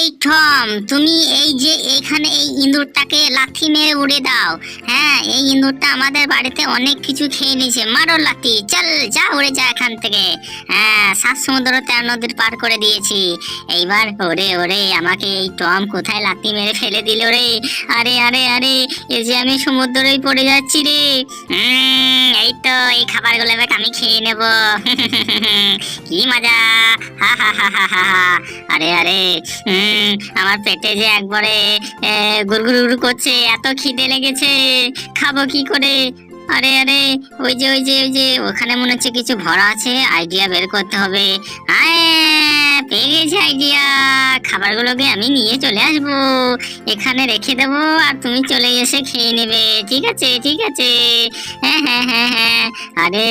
এই টম, তুমি এই যে এখানে এই ইঁদুরটাকে লাথি মেরে উড়ে দাও। হ্যাঁ, এই ইঁদুরটা আমাদের বাড়িতে অনেক কিছু খেয়ে নিয়েছে, মারো লাথি, চল যা উড়ে যা এখান থেকে। হ্যাঁ, 7 সমুদ্র 13 নদীর পার করে দিয়েছি। এইবার ওরে ওরে আমাকে এই টম কোথায় লাথি মেরে ফেলে দিল রে। আরে আরে আরে, এই যে আমি সমুদ্রেই পড়ে যাচ্ছি রে। এই তো এই খাবারগুলো এবার আমি খেয়ে নেব। কি মজা, হা হা হা হা হা। আরে আরে, আমার পেটে যে একবারে গুড়গুড় করছে, এত খিদে লেগেছে, খাবো কি করে। আরে আরে, ওই যে ওখানে মনে হচ্ছে কিছু ভরা আছে, আইডিয়া বের করতে হবে। পেয়ে গেছি আইডিয়া, খাবারগুলোকে আমি নিয়ে চলে আসবো, এখানে রেখে দেবো আর তুমি চলে এসে খেয়ে নেবে। ঠিক আছে ঠিক আছে, হ্যাঁ হ্যাঁ হ্যাঁ হ্যাঁ। আরে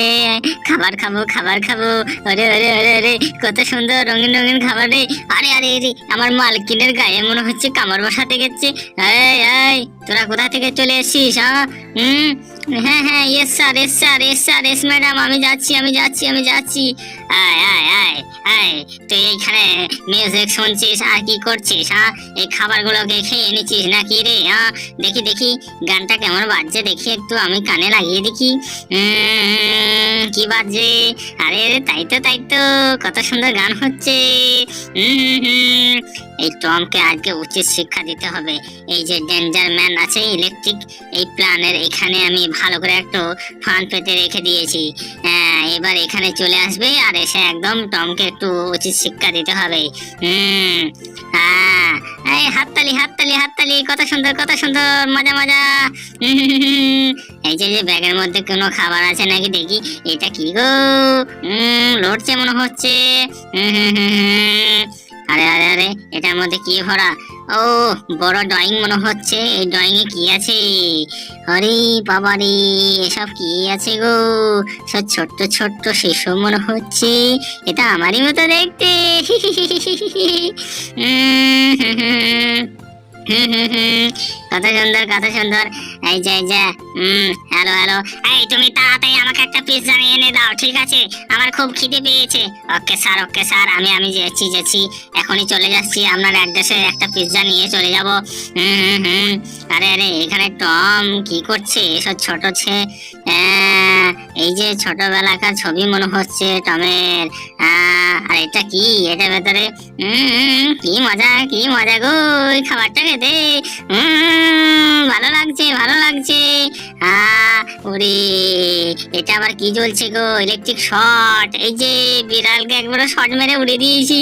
খাবার খাবো খাবার খাবো। আরে আরে আরে আরে, কত সুন্দর রঙিন রঙিন খাবার রে। আরে আরে আরে, আমার মালকিনের গায়ে মনে হচ্ছে কামড় বসাতে গেছে। এই এই, তোরা কোথা থেকে চলে এসেছিস? হ্যাঁ হ্যাঁ, yes sir yes sir yes sir yes madam, আমি যাচ্ছি আমি যাচ্ছি আমি যাচ্ছি। আয় আয় আয় আয়, তুই এইখানে মিউজিক শুনছিস আর কি করছিস? এই খাবারগুলোকে খেয়ে নিচ্ছিস নাকি রে? দেখি দেখি গানটা কেমন বাজছে, দেখি একটু আমি কানে লাগিয়ে দেখি। কি বাজছে? আরে তাই তো কত সুন্দর গান হচ্ছে। এই টমকে আজকে উচিত শিক্ষা দিতে হবে। এই যে ডেঞ্জার ম্যান আছে ইলেকট্রিক এই প্ল্যানের, এখানে আমি ভালো করে একটু ফান পেতে রেখে দিয়েছি। এবার এখানে চলে আসবে আর এসে একদম টমকে একটু উচিত শিক্ষা দিতে হবে। এই হাততালি হাততালি হাততালি, কত সুন্দর কত সুন্দর, মজা মজা। এই যে ব্যাগের মধ্যে কোনো খাবার আছে নাকি দেখি। এটা কি গো, লড়ছে মনে হচ্ছে। আরে আরে আরে, এটার মধ্যে কি ভরা? ও, বড় ড্রয়িং মনে হচ্ছে। এই ড্রয়িং এ কি আছে? আরে বাবা রে, এসব কি আছে গো? সব ছোট্ট ছোট্ট শিশু মনে হচ্ছে। এটা আমারই মতো দেখতে। কত সুন্দর কত সুন্দর। এই যে হ্যালো হ্যালো, এই তুমি তাড়াতাড়ি আমাকে একটা পিৎজা এনে দাও, ঠিক আছে? আমার খুব খিদে পেয়েছে। ওকে স্যার, আমি যাচ্ছি, এখনই চলে যাচ্ছি। আপনার অ্যাড্রেসে একটা পিৎজা নিয়ে চলে যাব। আরে আরে, এখানে টম কি করছে? এসব ছোট এই যে ছোটবেলাকার ছবি মনে হচ্ছে টমের। আর এটা কি? এটার ভেতরে কি মজা গো এই খাবারটা খেতে। ভালো লাগছে। ওরে, এটা আবার কি জ্বলছে গো? Electric short. এই যে বিড়ালকে একবার শর্ট মেরে উড়ে দিয়েছি।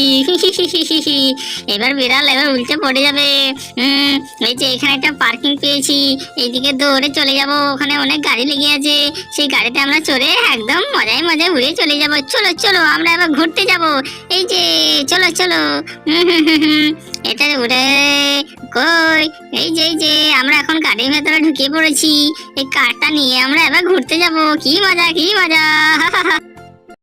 এবার বিড়াল উল্টে পড়ে যাবে। এই যে এখানে একটা পার্কিং পেয়েছি, এইদিকে দৌড়ে চলে যাব। ওখানে অনেক গাড়ি লেগে আছে, সেই গাড়িতে আমরা চড়ে একদম মজায় উড়ে চলে যাব। চলো আমরা এবার ঘুরতে যাব। এই যে চলো। এটা উড়ে কই? এই যে আমরা এখন গাড়ির ভেতরে ঢুকে পড়েছি। এই কারটা নিয়ে আমরা এবার ঘুরতে যাব। কি মজা